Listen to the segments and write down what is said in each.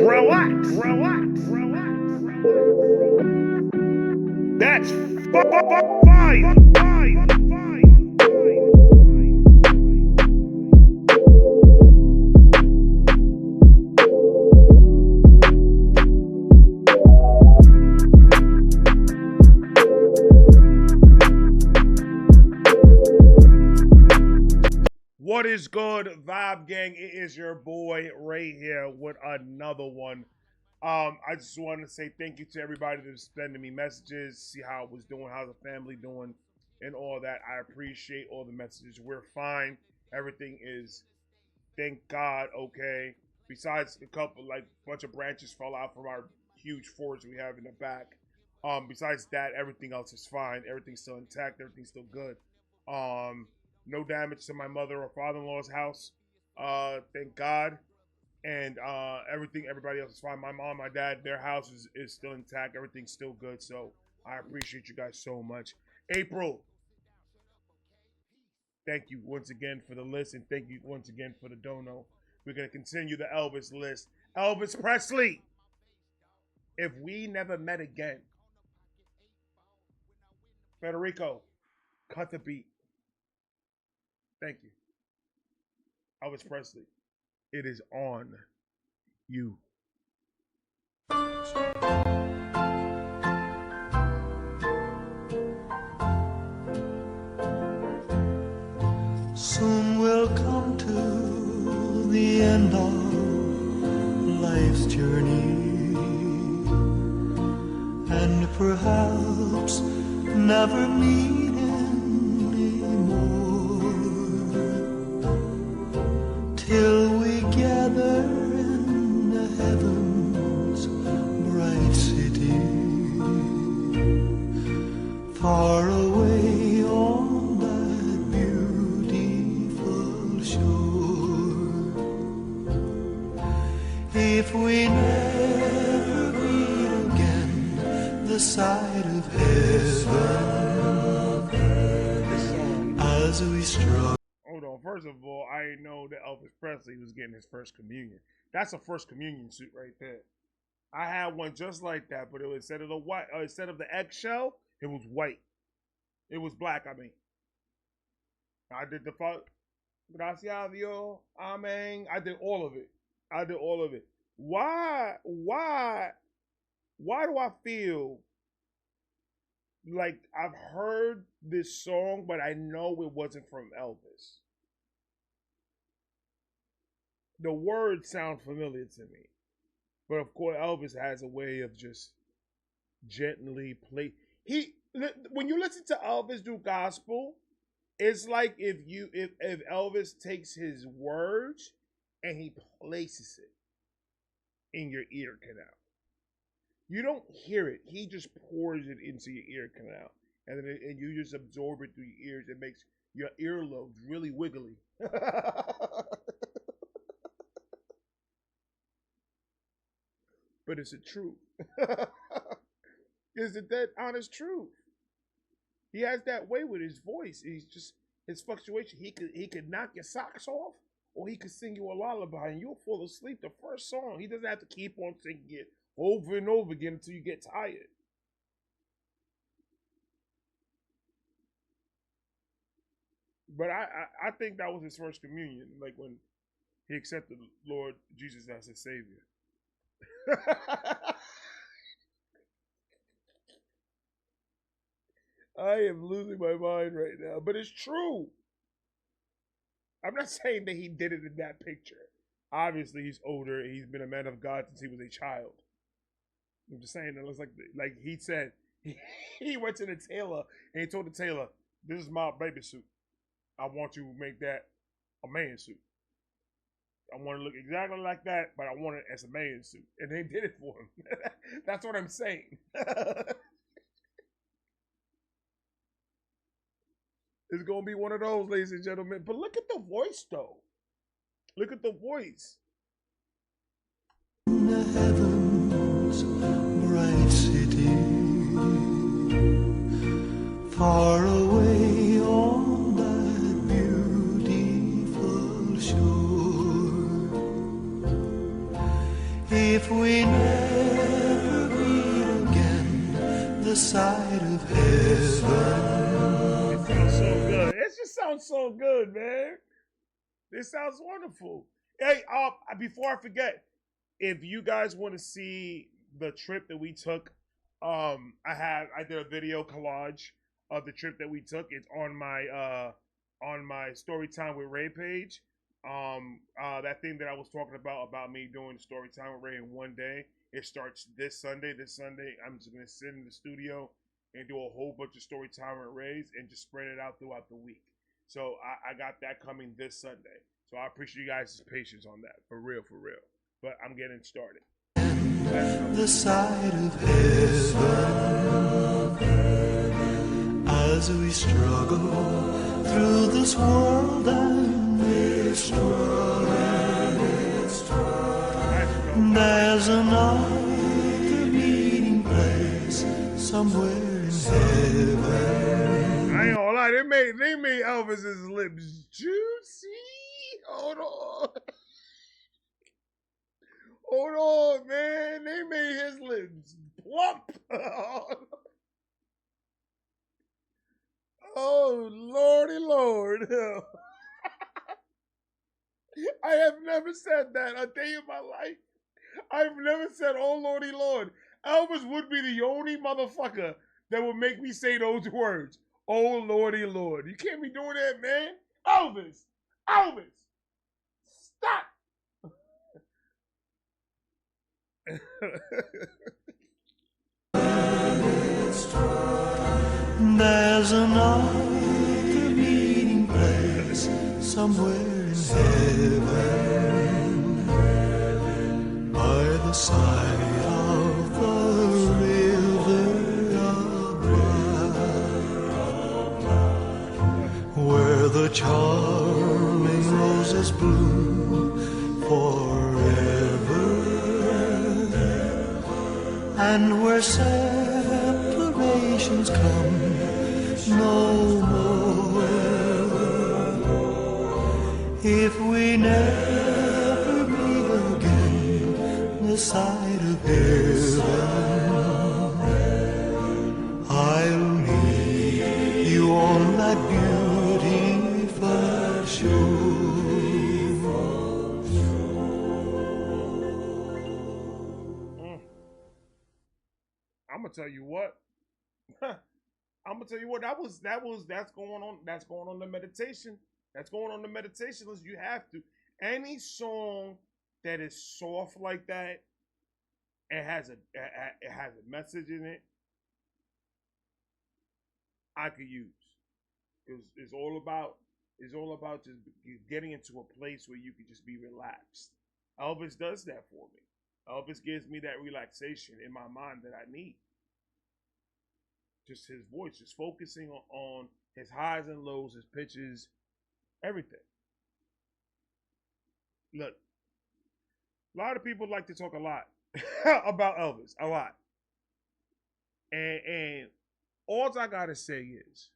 Relax, relax, relax, relax. That's fine. What is good, Vibe Gang? It is your boy Ray here with another one. I just want to say thank you to everybody that's sending me messages, see how I was doing, how's the family doing, and all that. I appreciate all the messages. We're fine. Everything is, thank God, okay. Besides a couple, like, bunch of branches fell out from our huge forest we have in the back. Besides that, everything else is fine. Everything's still intact. Everything's still good. No damage to my mother or father-in-law's house. Thank God. And everybody else is fine. My mom, my dad, their house is still intact. Everything's still good. So I appreciate you guys so much. April, thank you once again for the list, and thank you once again for the dono. We're gonna continue the Elvis list. Elvis Presley. If we never met again. Federico, cut the beat. Thank you. Elvis Presley. It is on you. Soon we'll come to the end of life's journey, and perhaps never meet anymore, till we gather in the heavens bright city, far away on that beautiful shore. If we never meet again this side of heaven, as we struggle. Hold on. First of all, I didn't know that Elvis Presley was getting his first communion. That's a first communion suit right there. I had one just like that, but it was instead of the white, instead of the eggshell, it was white. It was black. I mean, I did the gracias Dios, amen. I did all of it. I did all of it. Why do I feel like I've heard this song, but I know it wasn't from Elvis? The words sound familiar to me. But of course, Elvis has a way of just gently play. When you listen to Elvis do gospel, it's like if Elvis takes his words and he places it in your ear canal. You don't hear it. He just pours it into your ear canal, and you just absorb it through your ears. It makes your earlobes really wiggly. But it's the truth. Is it that honest truth? He has that way with his voice. He's just his fluctuation. He could knock your socks off, or he could sing you a lullaby, and you'll fall asleep the first song. He doesn't have to keep on singing it over and over again until you get tired. But I think that was his first communion, like when he accepted Lord Jesus as his Savior. I am losing my mind right now, but it's true. I'm not saying that he did it in that picture. Obviously, he's older. He's been a man of God since he was a child. I'm just saying it looks like he said he went to the tailor and he told the tailor, "This is my baby suit. I want you to make that a man suit. I want to look exactly like that, but I want it as a man suit." And they did it for him. That's what I'm saying. It's going to be one of those, ladies and gentlemen. But look at the voice, though. Look at the voice. In the heavens, bright city, far away on that beautiful shore. we never meet again this side of heaven. It sounds so good. It just sounds so good, man. This sounds wonderful. Hey, before I forget, if you guys want to see the trip that we took, I did a video collage of the trip that we took. It's on my Storytime with Ray page. That thing that I was talking about me doing Storytime with Ray in one day. It starts this Sunday. I'm just gonna sit in the studio and do a whole bunch of Storytime with Rays and just spread it out throughout the week. So I got that coming this Sunday. So I appreciate you guys' patience on that. For real, for real. But I'm getting started. The side of heaven, as we struggle through this world and this struggle, there's another meeting place somewhere in heaven. I ain't gonna lie, they made Elvis's lips juicy. Hold on. Hold on, man. They made his lips plump. Oh, Lordy Lord. I have never said that a day in my life. I've never said, oh, Lordy Lord. Elvis would be the only motherfucker that would make me say those words. Oh, Lordy Lord. You can't be doing that, man. Elvis. Stop. There's another meeting place somewhere in heaven, by the side of the river of life, where the charming roses bloom forever, and where separations come no more. If we never meet again this side of heaven, I'll meet you on that beautiful shore. I'm gonna tell you what. I'm gonna tell you what. That's going on the meditation. That's going on the meditation list. You have to. Any song that is soft like that, it has a message in it. I could use. It's all about just getting into a place where you can just be relaxed. Elvis does that for me. Elvis gives me that relaxation in my mind that I need. Just his voice, just focusing on his highs and lows, his pitches, everything. Look, a lot of people like to talk a lot about Elvis, a lot. And all I gotta say is,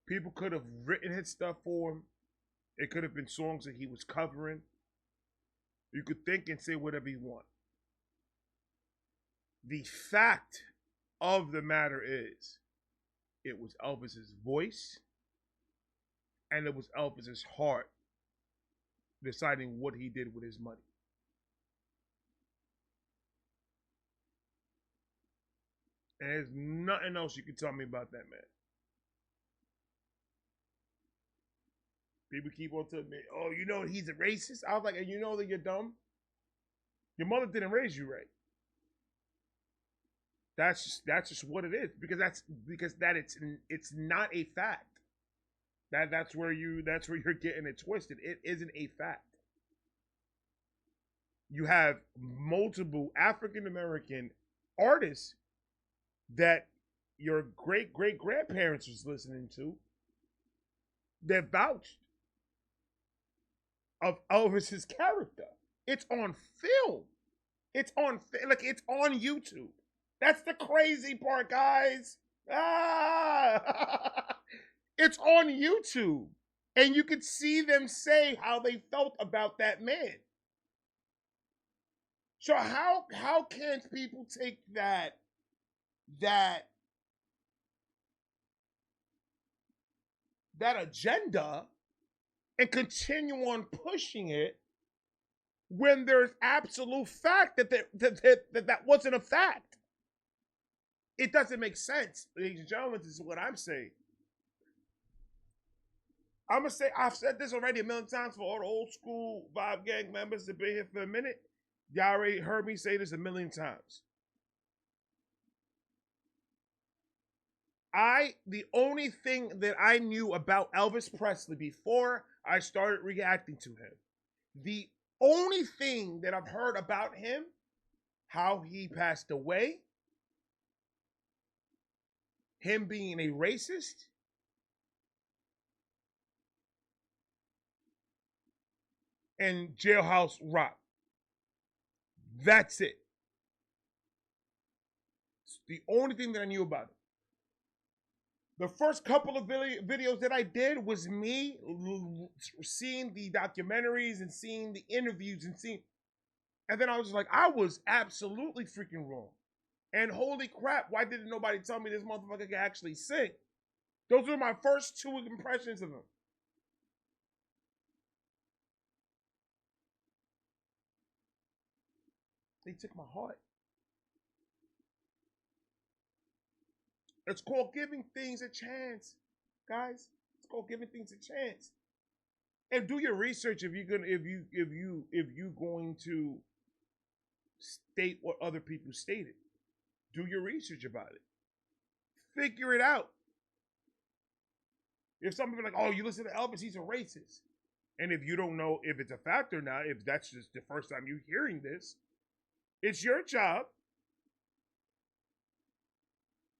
people could have written his stuff for him. It could have been songs that he was covering. You could think and say whatever you want. The fact of the matter is, it was Elvis's voice and it was Elvis's heart deciding what he did with his money. And there's nothing else you can tell me about that man. People keep on telling me, oh, you know he's a racist? I was like, and you know that you're dumb? Your mother didn't raise you right. That's just what it is, because it's not a fact. That's where you're getting it twisted. It isn't a fact. You have multiple African American artists that your great grandparents was listening to that vouched of Elvis's character. It's on film. It's on YouTube. That's the crazy part, guys. It's on YouTube. And you could see them say how they felt about that man. So how can people take that that agenda and continue on pushing it when there's absolute fact that wasn't a fact? It doesn't make sense, ladies and gentlemen. This is what I'm saying. I'm gonna say I've said this already a million times for all the old school Vibe Gang members that been here for a minute. Y'all already heard me say this a million times. The only thing that I knew about Elvis Presley before I started reacting to him, the only thing that I've heard about him, how he passed away, him being a racist, and Jailhouse Rock. That's it. It's the only thing that I knew about him. The first couple of videos that I did was me seeing the documentaries and seeing the interviews and then I was like, I was absolutely freaking wrong. And holy crap, why didn't nobody tell me this motherfucker can actually sing? Those were my first two impressions of him. They took my heart. It's called giving things a chance, guys. It's called giving things a chance. And do your research if you going to state what other people stated. Do your research about it. Figure it out. If somebody like, oh, you listen to Elvis, he's a racist. And if you don't know if it's a fact or not, if that's just the first time you're hearing this, it's your job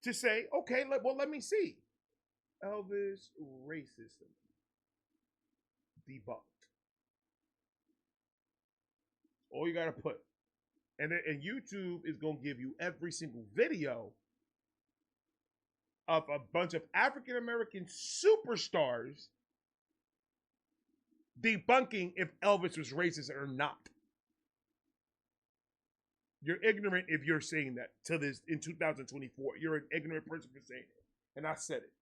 to say, okay, let me see. Elvis racism debunked. All you gotta put. And YouTube is gonna give you every single video of a bunch of African American superstars debunking if Elvis was racist or not. You're ignorant if you're saying that to this in 2024. You're an ignorant person for saying it. And I said it.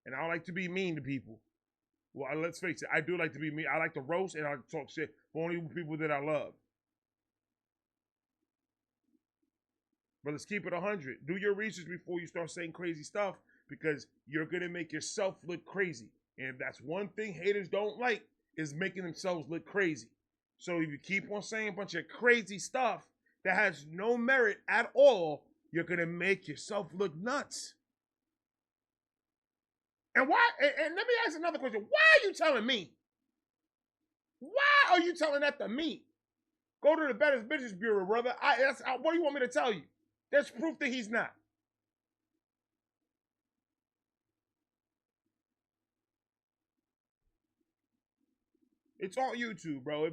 And I don't like to be mean to people. Well, let's face it, I do like to be mean. I like to roast and I like to talk shit for only people that I love. But let's keep it 100. Do your research before you start saying crazy stuff because you're going to make yourself look crazy. And if that's one thing haters don't like is making themselves look crazy. So if you keep on saying a bunch of crazy stuff that has no merit at all, you're going to make yourself look nuts. And why? And let me ask another question. Why are you telling me? Why are you telling that to me? Go to the Better Business Bureau, brother. What do you want me to tell you? There's proof that he's not. It's on YouTube, bro.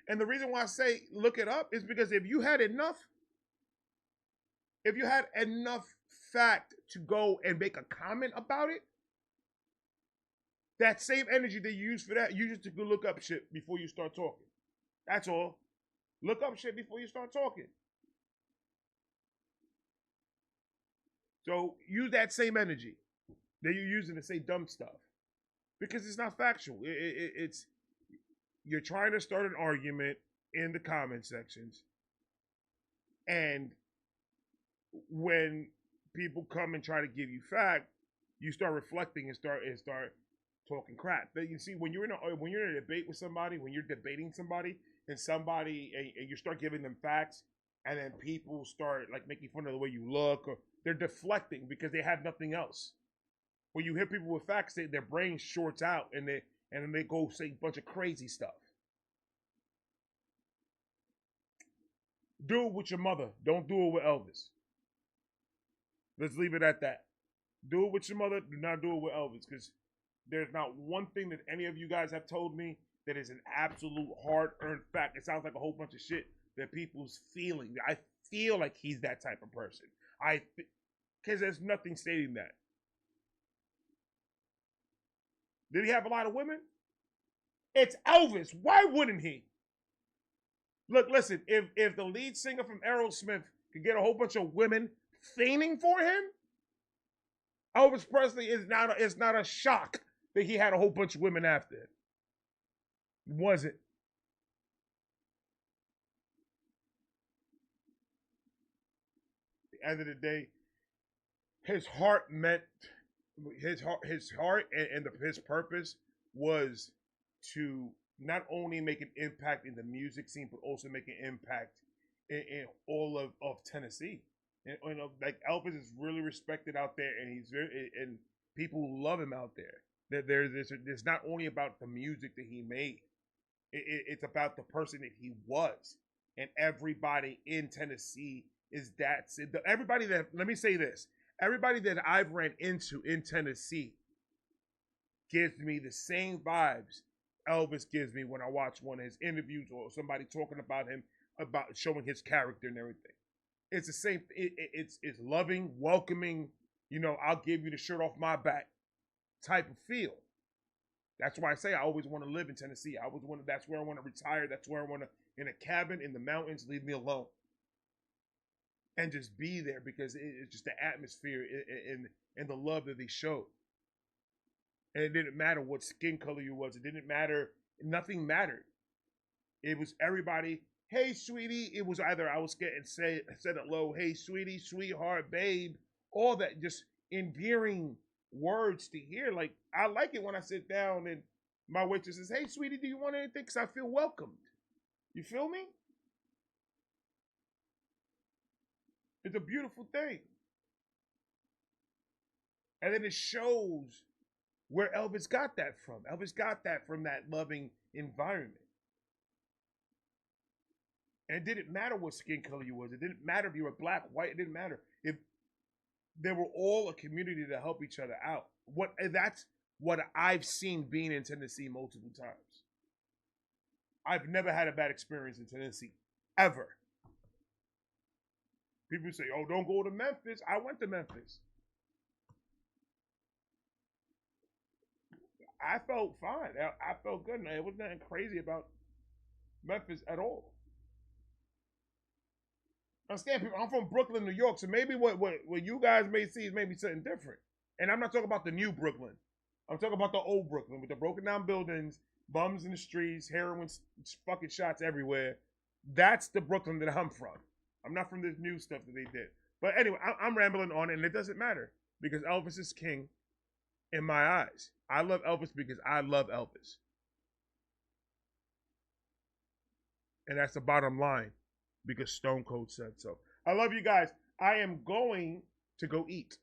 And the reason why I say look it up is because if you had enough fact to go and make a comment about it, that same energy that you use for that, use it to go look up shit before you start talking. That's all. Look up shit before you start talking. So use that same energy that you're using to say dumb stuff. Because it's not factual. It's you're trying to start an argument in the comment sections. And when people come and try to give you fact, you start reflecting and start talking crap. But you see, when you're in a debate with somebody, when you're debating somebody, and you start giving them facts, and then people start like making fun of the way you look, or they're deflecting because they have nothing else. When you hit people with facts, their brain shorts out, and then they go say a bunch of crazy stuff. Do it with your mother. Don't do it with Elvis. Let's leave it at that. Do it with your mother. Do not do it with Elvis, because there's not one thing that any of you guys have told me that is an absolute hard-earned fact. It sounds like a whole bunch of shit that people's feeling. I feel like he's that type of person. Because there's nothing stating that. Did he have a lot of women? It's Elvis. Why wouldn't he? Look, listen. If the lead singer from Aerosmith could get a whole bunch of women fainting for him, Elvis Presley is not a shock that he had a whole bunch of women after him. Was it? At the end of the day, his heart and his purpose was to not only make an impact in the music scene, but also make an impact in all of Tennessee. And like Elvis is really respected out there, and and people love him out there. There's not only about the music that he made, it's about the person that he was, and everybody in Tennessee is that. Everybody that let me say this: everybody that I've ran into in Tennessee gives me the same vibes Elvis gives me when I watch one of his interviews or somebody talking about him, about showing his character and everything. It's the same. It's loving, welcoming. I'll give you the shirt off my back type of feel. That's why I say I always want to live in Tennessee. That's where I want to retire. That's where I want to, in a cabin in the mountains, leave me alone and just be there, because it's just the atmosphere and the love that they showed. And it didn't matter what skin color you was. It didn't matter. Nothing mattered. It was everybody. Hey, sweetie. It was either I was getting said it low. Hey, sweetie, sweetheart, babe. All that just endearing words to hear. Like, I like it when I sit down and my waitress says, hey, sweetie, do you want anything? Because I feel welcomed. You feel me? It's a beautiful thing. And then it shows where Elvis got that from. Elvis got that from that loving environment. And it didn't matter what skin color you was. It didn't matter if you were black, white. It didn't matter. If they were all a community to help each other out. That's what I've seen being in Tennessee multiple times. I've never had a bad experience in Tennessee, ever. People say, oh, don't go to Memphis. I went to Memphis. I felt fine. I felt good. It was nothing crazy about Memphis at all. Understand, people, I'm from Brooklyn, New York, so maybe what you guys may see is maybe something different. And I'm not talking about the new Brooklyn. I'm talking about the old Brooklyn with the broken down buildings, bums in the streets, heroin, fucking shots everywhere. That's the Brooklyn that I'm from. I'm not from this new stuff that they did. But anyway, I'm rambling on, and it doesn't matter, because Elvis is king in my eyes. I love Elvis because I love Elvis. And that's the bottom line, because Stone Cold said so. I love you guys. I am going to go eat.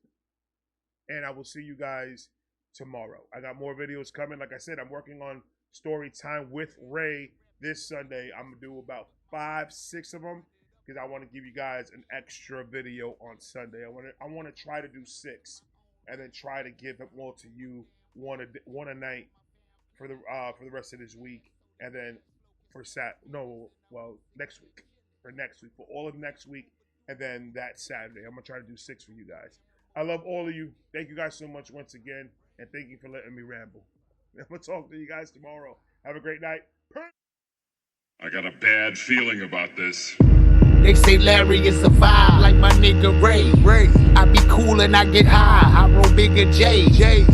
And I will see you guys tomorrow. I got more videos coming. Like I said, I'm working on story time with Ray this Sunday. I'm going to do about 5, 6 of them, because I want to give you guys an extra video on Sunday. I want to try to do 6 and then try to give them all to you one a night for the rest of this week, and then for next week. For all of next week, and then that Saturday. I'm going to try to do 6 for you guys. I love all of you. Thank you guys so much once again, and thank you for letting me ramble. I'm going to talk to you guys tomorrow. Have a great night. I got a bad feeling about this. They say Larry is a vibe like my nigga Ray. I be cool and I get high. I roll bigger J.